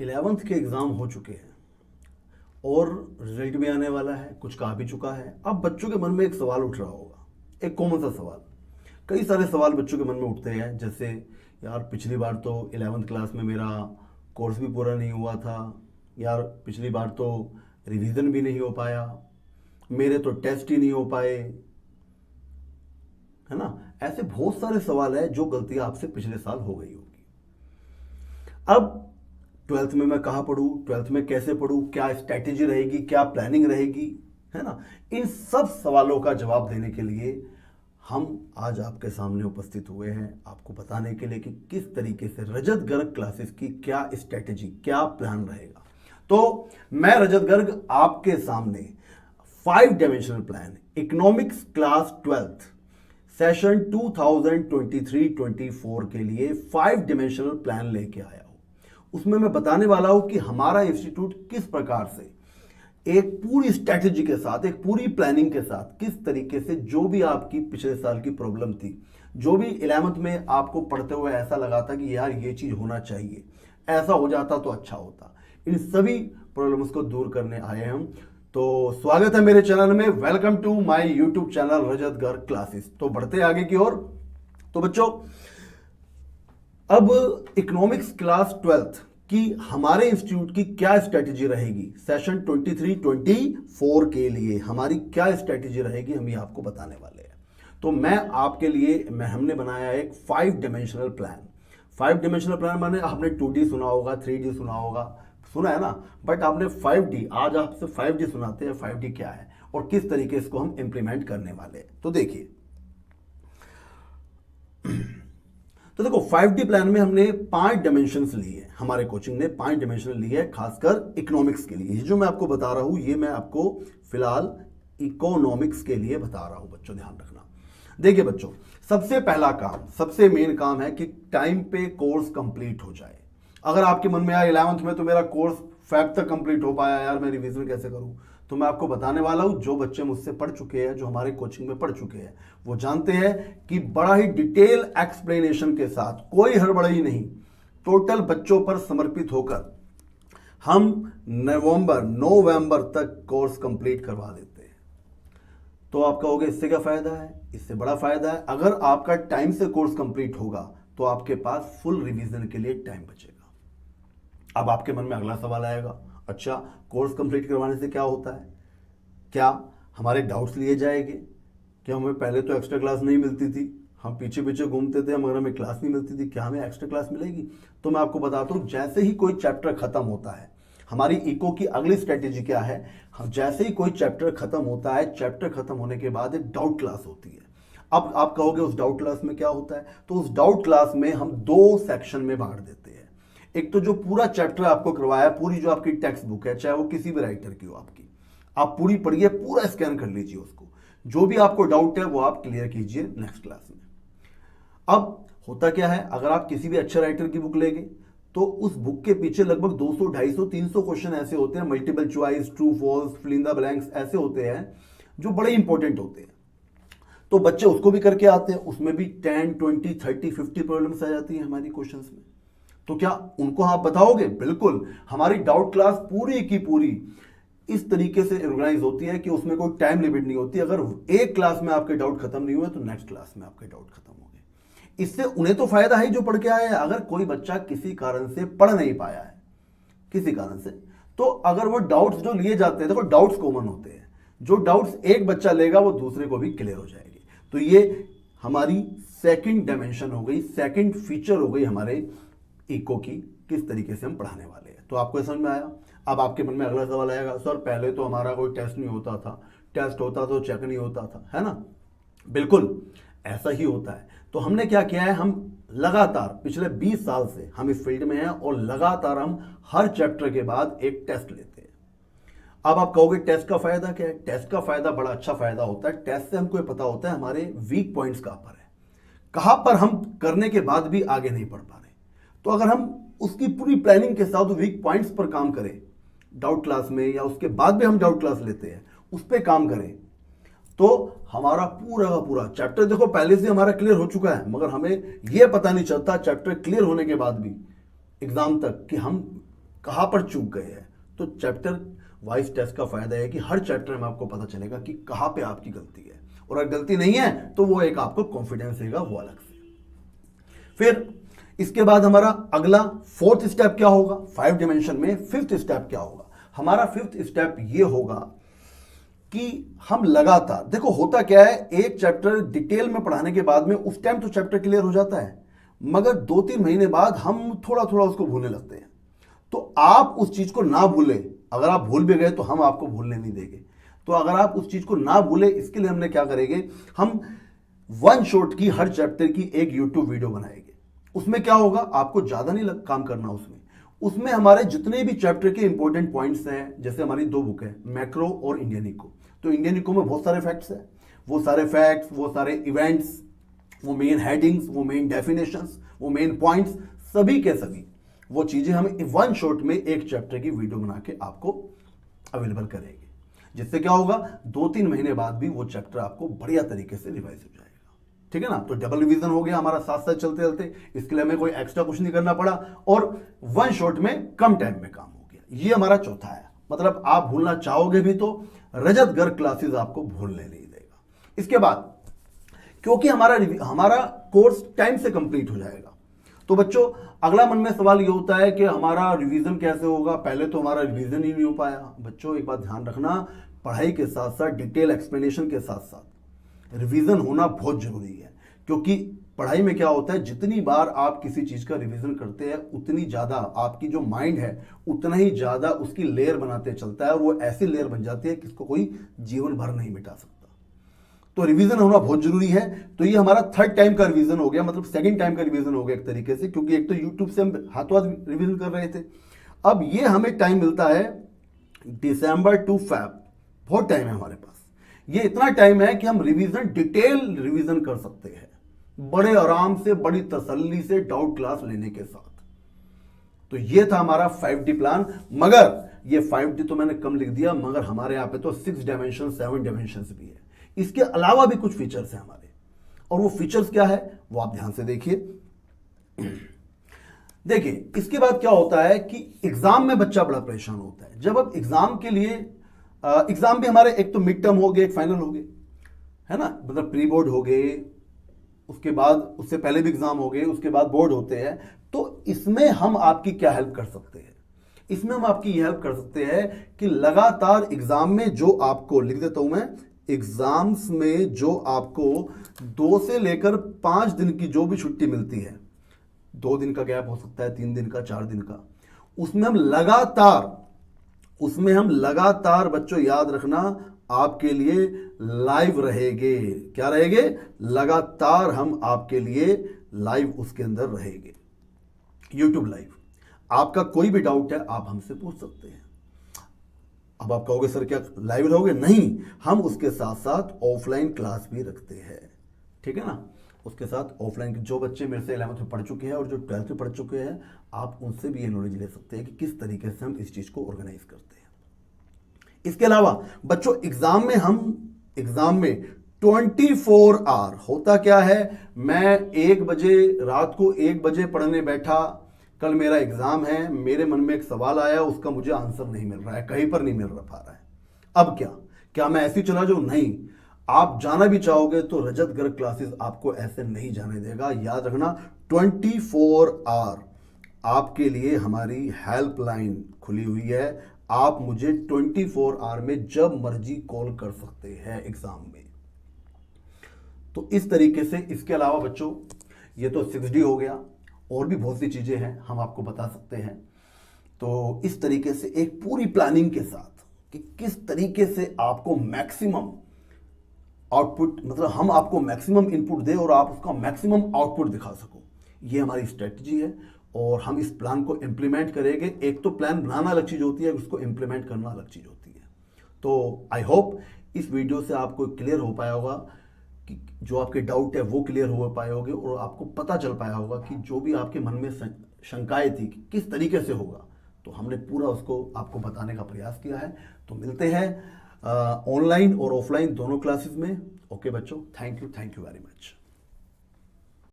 11th के exam हो चुके हैं और रिजल्ट भी आने वाला है, कुछ का भी चुका है। अब बच्चों के मन में एक सवाल उठ रहा होगा, एक कॉमन सा सवाल। कई सारे सवाल बच्चों के मन में उठते हैं, जैसे यार पिछली बार तो 11th क्लास में मेरा कोर्स भी पूरा नहीं हुआ था, यार पिछली बार तो रिवीजन भी नहीं हो पाया, मेरे तो टेस्ट ही नहीं हो पाए, है ना। ऐसे बहुत सारे सवाल है जो गलतियां आपसे पिछले साल हो गई होगी। अब 12th में मैं कहाँ पढ़ूँ, 12th में कैसे पढ़ूँ, क्या स्ट्रैटेजी रहेगी, क्या प्लानिंग रहेगी, है ना। इन सब सवालों का जवाब देने के लिए हम आज आपके सामने उपस्थित हुए हैं, आपको बताने के लिए कि किस तरीके से रजत गर्ग क्लासेस की क्या स्ट्रैटेजी, क्या प्लान रहेगा। तो मैं रजत गर्ग आपके सामने 5 dimensional plan economics class 12th session 2023-24 के लिए 5 डायमेंशनल प्लान लेके आया हूं। उसमें मैं बताने वाला हूं कि हमारा इंस्टीट्यूट किस प्रकार से एक पूरी स्ट्रैटेजी के साथ, एक पूरी प्लानिंग के साथ, किस तरीके से जो भी आपकी पिछले साल की प्रॉब्लम थी, जो भी 11th में आपको पढ़ते हुए ऐसा लगा था कि यार ये चीज होना चाहिए, ऐसा हो जाता तो अच्छा होता, इन सभी प्रॉब्लम्स को दूर करने आए हम। तो स्वागत है मेरे चैनल में, welcome to my YouTube channel Rajat Garg classes. तो बढ़ते आगे की ओर। तो बच्चों, अब इकोनॉमिक्स क्लास 12th कि हमारे इंस्टीट्यूट की क्या स्ट्रेटेजी रहेगी, सेशन 23-24 के लिए हमारी क्या स्ट्रेटेजी रहेगी, हम ये आपको बताने वाले हैं। तो मैं आपके लिए हमने बनाया एक 5 डायमेंशनल प्लान। 5 डायमेंशनल प्लान माने आपने 2D सुना होगा, 3D सुना होगा, सुना है ना, बट आपने 5D, आज आपसे 5D सुनाते हैं। 5D क्या है और किस तरीके इसको हम इंप्लीमेंट करने वाले हैं। तो देखिए, तो देखो 5D प्लान में हमने 5 डायमेंशंस लिए, हमारे कोचिंग ने 5 डायमेंशन लिए, खासकर इकोनॉमिक्स के लिए। ये जो मैं आपको बता रहा हूं, ये मैं आपको फिलहाल इकोनॉमिक्स के लिए बता रहा हूं। बच्चों ध्यान रखना। देखिए बच्चों, सबसे पहला काम, सबसे मेन काम है कि टाइम पे कोर्स कंप्लीट हो जाए। अगर आपके मन में यार 11th में तो मेरा कोर्स फेब तक कंप्लीट हो पाया, यार मैं रिवीजन कैसे करूं, तो मैं आपको बताने वाला हूं। जो बच्चे मुझसे पढ़ चुके हैं, जो हमारे कोचिंग में पढ़ चुके हैं, वो जानते हैं कि बड़ा ही डिटेल एक्सप्लेनेशन के साथ, कोई हड़बड़ी नहीं, टोटल बच्चों पर समर्पित होकर हम नवंबर तक कोर्स कंप्लीट करवा देते हैं। तो आप कहोगे इससे क्या फायदा है? इससे बड़ा फायदा है, अगर आपका टाइम से कोर्स कंप्लीट होगा तो आपके पास फुल रिवीजन के लिए टाइम बचेगा। अब आपके मन में अगला सवाल आएगा, अच्छा कोर्स कंप्लीट करवाने से क्या होता है, क्या हमारे डाउट्स लिए जाएंगे, क्या हमें पहले तो एक्स्ट्रा क्लास नहीं मिलती थी, हम पीछे पीछे घूमते थे मगर हमें क्लास नहीं मिलती थी, क्या हमें एक्स्ट्रा क्लास मिलेगी? तो मैं आपको बताता हूं, जैसे ही कोई चैप्टर खत्म होता है, हमारी इको की अगली स्ट्रेटेजी क्या है, जैसे ही कोई चैप्टर खत्म होता है, चैप्टर खत्म होने के बाद एक डाउट क्लास होती है। अब आप कहोगे उस डाउट क्लास में क्या होता है, तो उस डाउट क्लास में हम 2 सेक्शन में बांट देते हैं। एक तो जो पूरा चैप्टर आपको करवाया, पूरी जो आपकी टेक्स्ट बुक है, चाहे वो किसी भी राइटर की हो आपकी, आप पूरी पढ़िए, पूरा स्कैन कर लीजिए उसको, जो भी आपको डाउट है वो आप क्लियर कीजिए नेक्स्ट क्लास में। अब होता क्या है, अगर आप किसी भी अच्छे राइटर की बुक लेंगे तो उस बुक के पीछे लगभग 200, 250, 300 क्वेश्चन ऐसे होते हैं, multiple choice, true false, fill in the blanks, ऐसे होते हैं जो बड़े इंपॉर्टेंट होते हैं। तो बच्चे उसको भी करके आते हैं, उसमें भी 10, 20, 30, 50 प्रॉब्लम्स आ जाती है हमारी क्वेश्चंस में। तो क्या उनको आप बताओगे? बिल्कुल। हमारी डाउट क्लास पूरी की पूरी इस तरीके से ऑर्गेनाइज होती है कि उसमें कोई टाइम लिमिट नहीं होती। अगर एक क्लास में आपके डाउट खत्म नहीं हुए तो नेक्स्ट क्लास में आपके डाउट खत्म हो गए। इससे उन्हें तो फायदा है जो पढ़ के आए हैं। अगर कोई बच्चा किसी कारण से पढ़ नहीं पाया है, किसी कारण से, तो अगर वो डाउट्स जो लिए जाते हैं, देखो डाउट्स कॉमन होते हैं, जो डाउट्स एक बच्चा लेगा वो दूसरे को भी क्लियर हो जाएगी। तो ये हमारी सेकंड डायमेंशन हो गई, सेकंड फीचर हो गई हमारे इको की, किस तरीके से हम पढ़ाने वाले हैं। तो आपको समझ में आया। अब आपके मन में अगला सवाल आएगा, सर पहले तो हमारा कोई टेस्ट नहीं होता था, टेस्ट होता तो चेक नहीं होता था, है ना। बिल्कुल ऐसा ही होता है। तो हमने क्या किया है, हम लगातार पिछले 20 साल से हम इस फील्ड में हैं और लगातार हम हर चैप्टर के बाद एक टेस्ट लेते हैं। अब आप कहोगे टेस्ट का फायदा क्या है? टेस्ट का फायदा बड़ा अच्छा फायदा होता है। टेस्ट से हमको ये पता होता है हमारे वीक पॉइंट्स कहां पर है, कहां पर हम करने के बाद भी आगे नहीं बढ़ पा रहे। तो अगर हम उसकी पूरी प्लानिंग के साथ वीक पॉइंट्स पर काम करें, डाउट क्लास में या उसके बाद भी हम डाउट क्लास लेते हैं, उस पर काम करें, तो हमारा पूरा का पूरा चैप्टर देखो पहले से हमारा क्लियर हो चुका है, मगर हमें यह पता नहीं चलता चैप्टर क्लियर होने के बाद भी एग्जाम तक कि हम कहाँ पर चूक गए हैं। तो चैप्टर वाइज टेस्ट का फायदा है कि हर चैप्टर में आपको पता चलेगा कि कहाँ पे आपकी गलती है, और अगर गलती नहीं है तो वो एक आपको कॉन्फिडेंस देगा, वो अलग से। फिर इसके बाद हमारा अगला फोर्थ स्टेप क्या होगा 5 डायमेंशन में। फिफ्थ स्टेप क्या होगा हमारा? फिफ्थ स्टेप ये होगा कि हम लगातार, देखो होता क्या है, एक चैप्टर डिटेल में पढ़ाने के बाद में उस टाइम तो चैप्टर क्लियर हो जाता है, मगर 2-3 महीने बाद हम थोड़ा थोड़ा उसको भूलने लगते हैं। तो आप उस चीज को ना भूलें, अगर आप भूल भी गए तो हम आपको भूलने नहीं देंगे। तो अगर आप उस चीज को ना भूले, इसके लिए हमने क्या करेंगे, हम वन शॉट की हर चैप्टर की एक यूट्यूब वीडियो बनाएंगे। उसमें क्या होगा, आपको ज्यादा नहीं काम करना उसमें हमारे जितने भी चैप्टर के इंपॉर्टेंट पॉइंट्स हैं, जैसे हमारी 2 बुक है, मैक्रो और इंडियन इको। तो इंडियन इको में बहुत सारे फैक्ट्स हैं, वो सारे फैक्ट्स, वो सारे इवेंट्स, वो मेन हेडिंग्स, वो मेन डेफिनेशंस, वो मेन पॉइंट्स, सभी के सभी वो चीजें हम वन शॉट में एक चैप्टर की वीडियो बना के आपको अवेलेबल करेंगे, जिससे क्या होगा 2-3 महीने बाद भी वो चैप्टर आपको बढ़िया तरीके से रिवाइज हो जाएगा। ठीक है ना। तो डबल रिवीजन हो गया हमारा साथ साथ चलते चलते, इसके लिए हमें कोई एक्स्ट्रा कुछ नहीं करना पड़ा, और वन शॉट में कम टाइम में काम हो गया। ये हमारा चौथा है। मतलब आप भूलना चाहोगे भी तो रजत गर्ग क्लासेस आपको भूलने नहीं देगा। इसके बाद क्योंकि हमारा कोर्स टाइम से कंप्लीट हो जाएगा, तो बच्चों अगला मन में सवाल ये होता है कि हमारा रिवीजन कैसे होगा। पहले तो हमारा रिवीजन ही नहीं हो पाया। बच्चों एक बात ध्यान रखना, पढ़ाई के साथ साथ डिटेल एक्सप्लेनेशन के साथ साथ रिवीजन होना बहुत जरूरी है, क्योंकि पढ़ाई में क्या होता है, जितनी बार आप किसी चीज का रिवीजन करते हैं उतनी ज्यादा आपकी जो माइंड है उतना ही ज्यादा उसकी लेयर बनाते चलता है, और वो ऐसी लेयर बन जाती है कि इसको कोई जीवन भर नहीं मिटा सकता। तो रिवीजन होना बहुत जरूरी है। तो ये हमारा थर्ड टाइम का रिवीजन हो गया, मतलब सेकंड टाइम का रिवीजन हो गया एक तरीके से, क्योंकि एक तो यूट्यूब से हम हाथों हाथ रिवीजन कर रहे थे। अब ये हमें टाइम मिलता है दिसंबर टू फैब, बहुत टाइम है हमारे पास। ये इतना टाइम है कि हम रिवीजन, डिटेल रिवीजन कर सकते हैं, बड़े आराम से, बड़ी तसल्ली से, डाउट क्लास लेने के साथ। तो ये था हमारा 5D प्लान। मगर ये 5D तो मैंने कम लिख दिया, मगर हमारे यहाँ पे तो 6 डायमेंशन 7 डायमेंशन भी है। इसके अलावा भी कुछ फीचर्स हैं हमारे, और वो फीचर्स क्या है वो आप ध्यान से देखिए। देखिए इसके बाद क्या होता है कि एग्जाम में बच्चा बड़ा परेशान होता है। जब अब एग्जाम के लिए, एग्जाम भी हमारे एक तो मिड टर्म हो गए, एक फाइनल हो गए, है ना, मतलब प्री बोर्ड हो गए, उसके बाद उससे पहले भी एग्जाम हो गए, उसके बाद बोर्ड होते हैं। तो इसमें हम आपकी क्या हेल्प कर सकते हैं? इसमें हम आपकी यह हेल्प कर सकते हैं कि लगातार एग्जाम में जो आपको, लिख देता हूं मैं, एग्जाम्स में जो आपको 2 से लेकर 5 दिन की जो भी छुट्टी मिलती है, 2 दिन का गैप हो सकता है, 3 दिन का, 4 दिन का, उसमें हम लगातार बच्चों याद रखना आपके लिए लाइव रहेंगे। क्या रहेंगे? लगातार हम आपके लिए लाइव उसके अंदर रहेंगे, यूट्यूब लाइव। आपका कोई भी डाउट है आप हमसे पूछ सकते हैं। अब आप कहोगे सर क्या लाइव रहोगे? नहीं, हम उसके साथ साथ ऑफलाइन क्लास भी रखते हैं। ठीक है ना। उसके साथ ऑफलाइन जो बच्चे मेरे से 11th में पढ़ चुके हैं और जो 12th में पढ़ चुके हैं, आप उनसे भी ये नॉलेज ले सकते हैं कि किस तरीके से हम इस चीज को ऑर्गेनाइज करते हैं। इसके अलावा बच्चों एग्जाम में 24 आवर होता क्या है, मैं 1 बजे रात को 1 बजे पढ़ने बैठा, कल मेरा एग्जाम है, मेरे मन में एक सवाल आया, उसका मुझे आंसर नहीं मिल रहा है, कहीं पर नहीं मिल पा रहा है। अब क्या मैं ऐसे चला जाऊं? नहीं, आप जाना भी चाहोगे तो रजत गर्ग क्लासेस आपको ऐसे नहीं जाने देगा। याद रखना 24 आवर आपके लिए हमारी हेल्पलाइन खुली हुई है। आप मुझे 24 आवर में जब मर्जी कॉल कर सकते हैं एग्जाम में। तो इस तरीके से, इसके अलावा बच्चों ये तो 6D हो गया, और भी बहुत सी चीजें हैं हम आपको बता सकते हैं। तो इस तरीके से एक पूरी प्लानिंग के साथ कि किस तरीके से आपको मैक्सिमम आउटपुट, मतलब हम आपको मैक्सिमम इनपुट दें और आप उसका मैक्सिमम आउटपुट दिखा सको, ये हमारी स्ट्रेटजी है। और हम इस प्लान को इम्प्लीमेंट करेंगे। एक तो प्लान बनाना अलग चीज होती है, उसको इम्प्लीमेंट करना अलग चीज होती है। तो आई होप इस वीडियो से आपको क्लियर हो पाया होगा कि जो आपके डाउट है वो क्लियर हो पाए होंगे, और आपको पता चल पाया होगा कि जो भी आपके मन में शंकाएं थी कि किस तरीके से होगा, तो हमने पूरा उसको आपको बताने का प्रयास किया है। तो मिलते हैं ऑनलाइन और ऑफलाइन दोनों क्लासेस में। ओके बच्चों, थैंक यू वेरी मच।